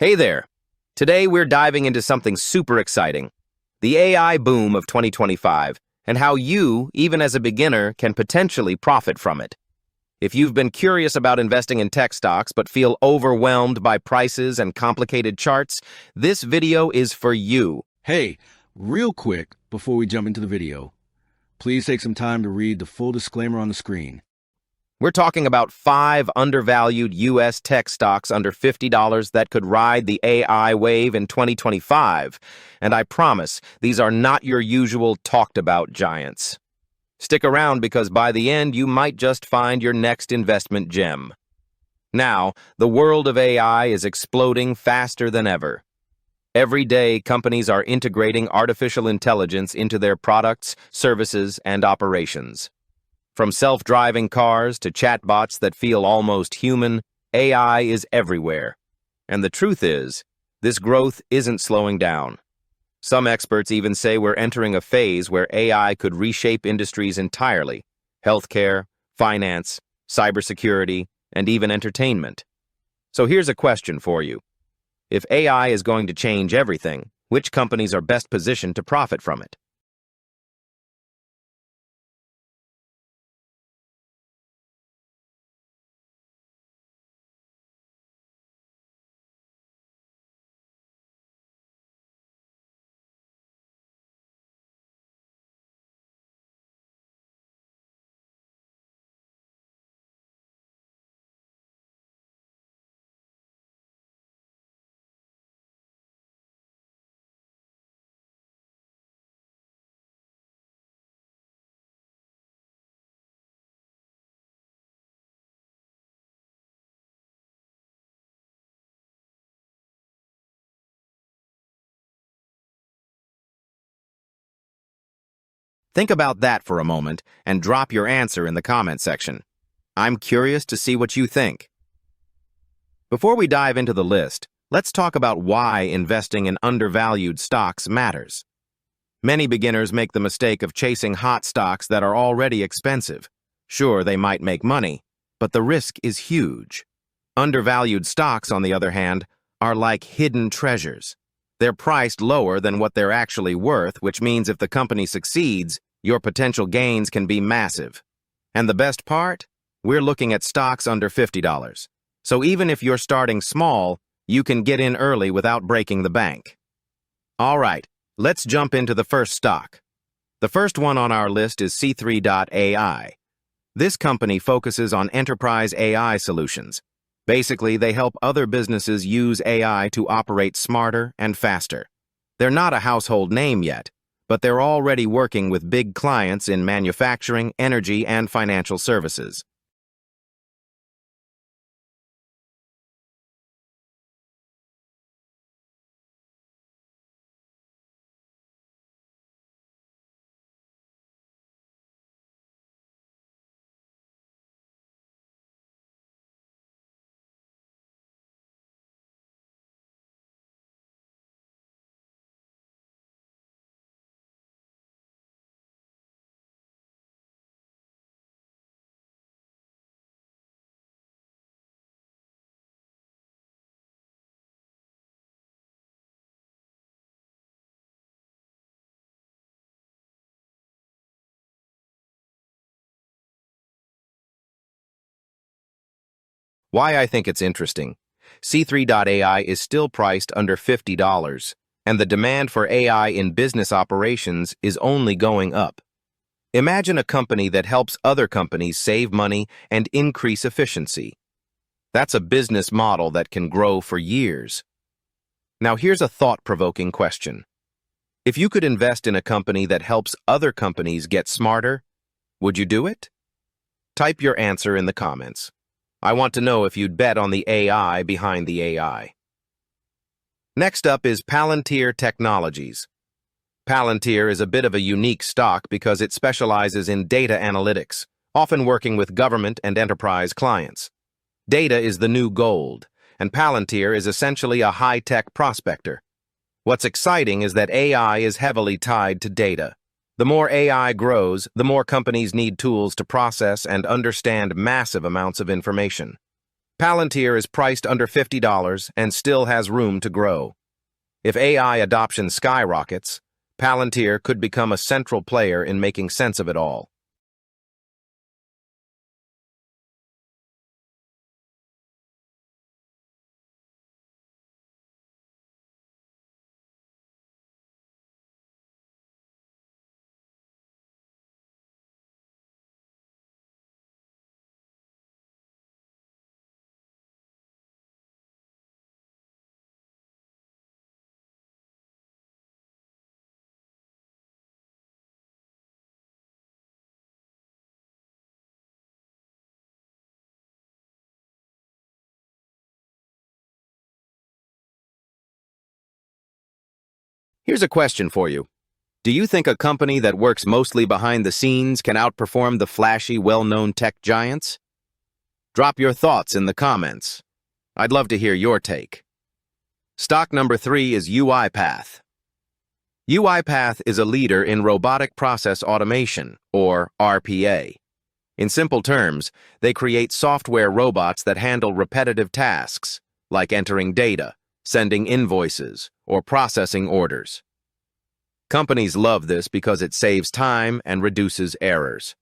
Hey there. Today we're diving into something super exciting, the AI boom of 2025, and how you, even as a beginner, can potentially profit from it. If you've been curious about investing in tech stocks but feel overwhelmed by prices and complicated charts, this video is for you. Hey, real quick before we jump into the video, please take some time to read the full disclaimer on the screen. We're talking about 5 undervalued U.S. tech stocks under $50 that could ride the AI wave in 2025. And I promise, these are not your usual talked-about giants. Stick around because by the end, you might just find your next investment gem. Now, the world of AI is exploding faster than ever. Every day, companies are integrating artificial intelligence into their products, services, and operations. From self-driving cars to chatbots that feel almost human, AI is everywhere. And the truth is, this growth isn't slowing down. Some experts even say we're entering a phase where AI could reshape industries entirely: healthcare, finance, cybersecurity, and even entertainment. So here's a question for you. If AI is going to change everything, which companies are best positioned to profit from it? Think about that for a moment and drop your answer in the comment section. I'm curious to see what you think. Before we dive into the list, let's talk about why investing in undervalued stocks matters. Many beginners make the mistake of chasing hot stocks that are already expensive. Sure, they might make money, but the risk is huge. Undervalued stocks, on the other hand, are like hidden treasures. They're priced lower than what they're actually worth, which means if the company succeeds, your potential gains can be massive. And the best part? We're looking at stocks under $50. So even if you're starting small, you can get in early without breaking the bank. All right, let's jump into the first stock. The first one on our list is C3.ai. This company focuses on enterprise AI solutions. Basically, they help other businesses use AI to operate smarter and faster. They're not a household name yet, but they're already working with big clients in manufacturing, energy, and financial services. Why I think it's interesting. C3.ai is still priced under $50, and the demand for AI in business operations is only going up. Imagine a company that helps other companies save money and increase efficiency. That's a business model that can grow for years. Now here's a thought-provoking question. If you could invest in a company that helps other companies get smarter, would you do it? Type your answer in the comments. I want to know if you'd bet on the AI behind the AI. Next up is Palantir Technologies. Palantir is a bit of a unique stock because it specializes in data analytics, often working with government and enterprise clients. Data is the new gold, and Palantir is essentially a high-tech prospector. What's exciting is that AI is heavily tied to data. The more AI grows, the more companies need tools to process and understand massive amounts of information. Palantir is priced under $50 and still has room to grow. If AI adoption skyrockets, Palantir could become a central player in making sense of it all. Here's a question for you. Do you think a company that works mostly behind the scenes can outperform the flashy, well-known tech giants? Drop your thoughts in the comments. I'd love to hear your take. Stock number 3 is UiPath. UiPath is a leader in robotic process automation, or RPA. In simple terms, they create software robots that handle repetitive tasks, like entering data, sending invoices, or processing orders. Companies love this because it saves time and reduces errors.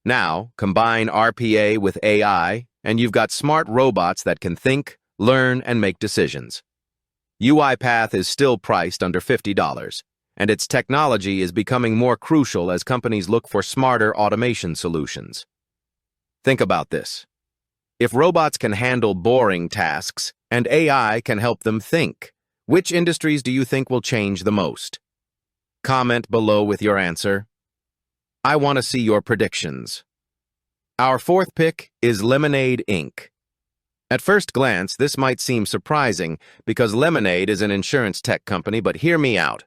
Now, combine RPA with AI, and you've got smart robots that can think, learn, and make decisions. UiPath is still priced under $50, and its technology is becoming more crucial as companies look for smarter automation solutions. Think about this. If robots can handle boring tasks, and AI can help them think, which industries do you think will change the most? Comment below with your answer. I want to see your predictions. Our 4th pick is Lemonade Inc. At first glance, this might seem surprising because Lemonade is an insurance tech company, but hear me out.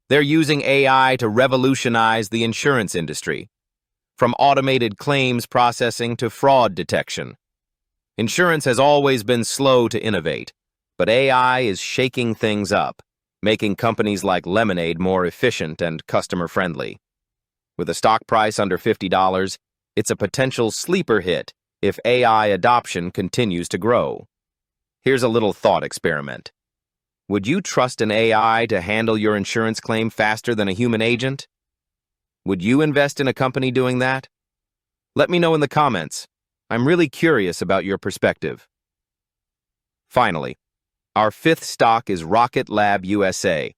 They're using AI to revolutionize the insurance industry, from automated claims processing to fraud detection. Insurance has always been slow to innovate, but AI is shaking things up, making companies like Lemonade more efficient and customer-friendly. With a stock price under $50, it's a potential sleeper hit if AI adoption continues to grow. Here's a little thought experiment. Would you trust an AI to handle your insurance claim faster than a human agent? Would you invest in a company doing that? Let me know in the comments. I'm really curious about your perspective. Finally, our 5th stock is Rocket Lab USA.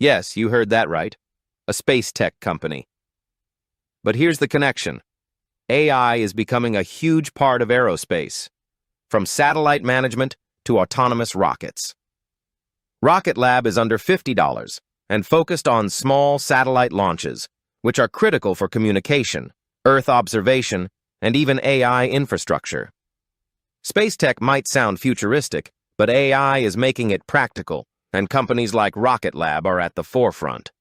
Yes, you heard that right. A space tech company. But here's the connection. AI is becoming a huge part of aerospace, from satellite management to autonomous rockets. Rocket Lab is under $50 and focused on small satellite launches, which are critical for communication, Earth observation, and even AI infrastructure. Space tech might sound futuristic, but AI is making it practical, and companies like Rocket Lab are at the forefront.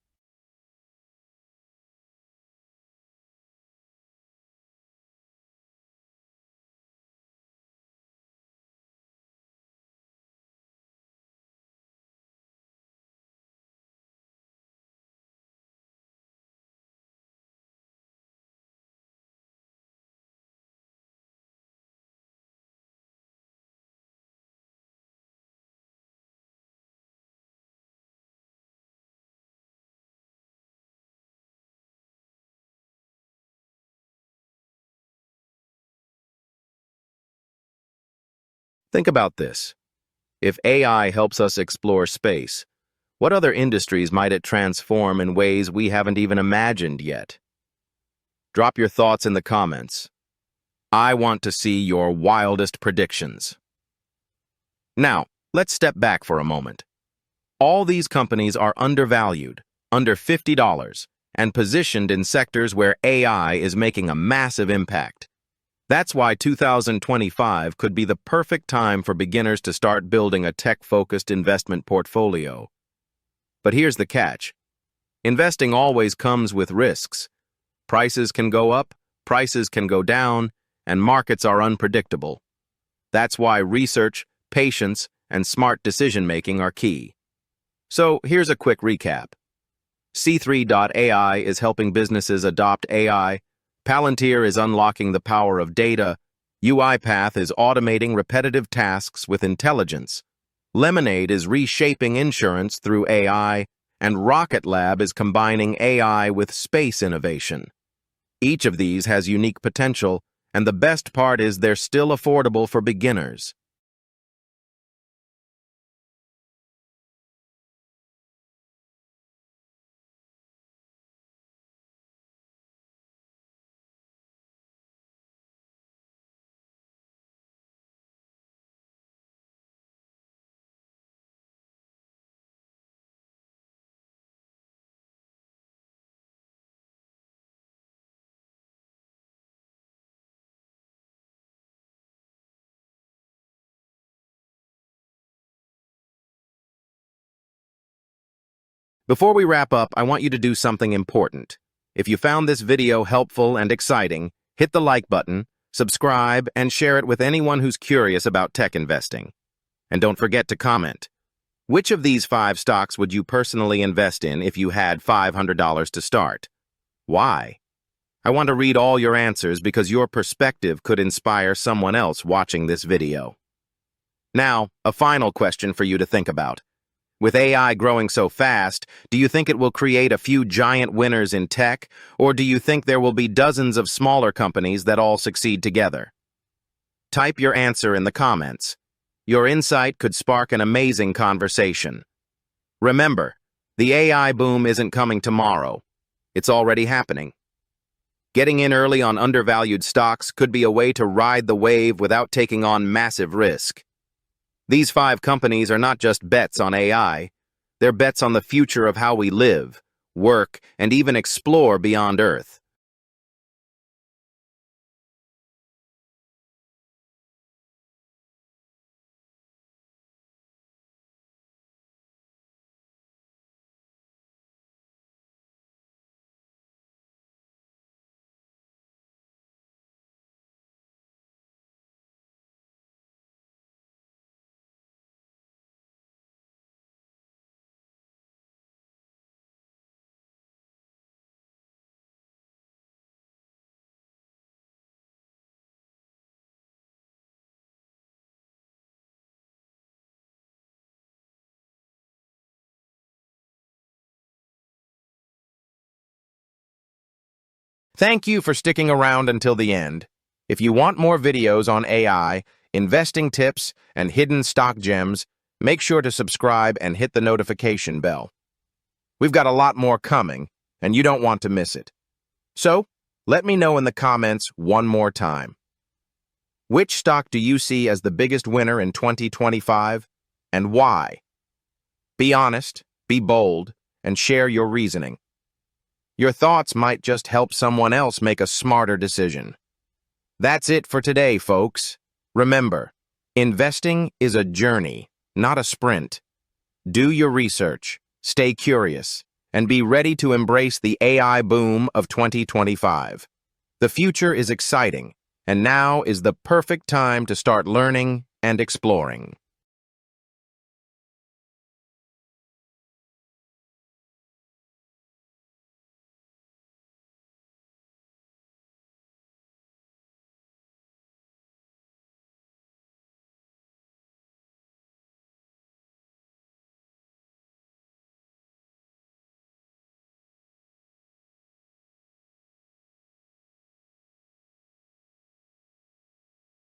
Think about this. If AI helps us explore space, what other industries might it transform in ways we haven't even imagined yet? Drop your thoughts in the comments. I want to see your wildest predictions. Now, let's step back for a moment. All these companies are undervalued, under $50, and positioned in sectors where AI is making a massive impact. That's why 2025 could be the perfect time for beginners to start building a tech-focused investment portfolio. But here's the catch. Investing always comes with risks. Prices can go up, prices can go down, and markets are unpredictable. That's why research, patience, and smart decision-making are key. So here's a quick recap. C3.ai is helping businesses adopt AI. Palantir is unlocking the power of data. UiPath is automating repetitive tasks with intelligence. Lemonade is reshaping insurance through AI. And Rocket Lab is combining AI with space innovation. Each of these has unique potential, and the best part is they're still affordable for beginners. Before we wrap up, I want you to do something important. If you found this video helpful and exciting, hit the like button, subscribe, and share it with anyone who's curious about tech investing. And don't forget to comment. Which of these 5 stocks would you personally invest in if you had $500 to start? Why? I want to read all your answers because your perspective could inspire someone else watching this video. Now, a final question for you to think about. With AI growing so fast, do you think it will create a few giant winners in tech, or do you think there will be dozens of smaller companies that all succeed together? Type your answer in the comments. Your insight could spark an amazing conversation. Remember, the AI boom isn't coming tomorrow. It's already happening. Getting in early on undervalued stocks could be a way to ride the wave without taking on massive risk. These 5 companies are not just bets on AI, they're bets on the future of how we live, work, and even explore beyond Earth. Thank you for sticking around until the end. If you want more videos on AI, investing tips, and hidden stock gems, make sure to subscribe and hit the notification bell. We've got a lot more coming, and you don't want to miss it. So, let me know in the comments one more time. Which stock do you see as the biggest winner in 2025, and why? Be honest, be bold, and share your reasoning. Your thoughts might just help someone else make a smarter decision. That's it for today, folks. Remember, investing is a journey, not a sprint. Do your research, stay curious, and be ready to embrace the AI boom of 2025. The future is exciting, and now is the perfect time to start learning and exploring.